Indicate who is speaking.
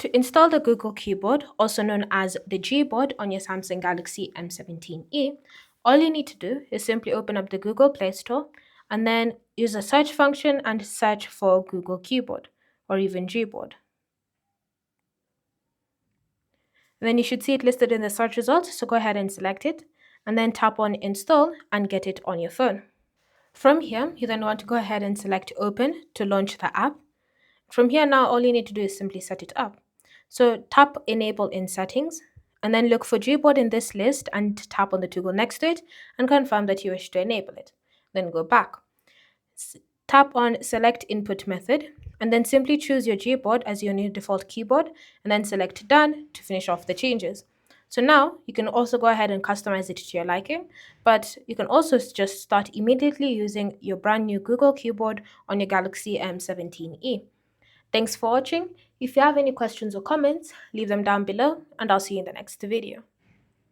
Speaker 1: To install the Google Keyboard, also known as the Gboard, on your Samsung Galaxy M17e, all you need to do is simply open up the Google Play Store and then use the search function and search for Google Keyboard or even Gboard. Then you should see it listed in the search results, so go ahead and select it and then tap on install and get it on your phone. From here, you then want to go ahead and select open to launch the app. From here now, all you need to do is simply set it up. So tap enable in settings and then look for Gboard in this list and tap on the toggle next to it and confirm that you wish to enable it. Then go back. Tap on select input method and then simply choose your Gboard as your new default keyboard and then select done to finish off the changes. So now you can also go ahead and customize it to your liking, but you can also just start immediately using your brand new Google Keyboard on your Galaxy M17e. Thanks for watching. If you have any questions or comments, leave them down below and I'll see you in the next video.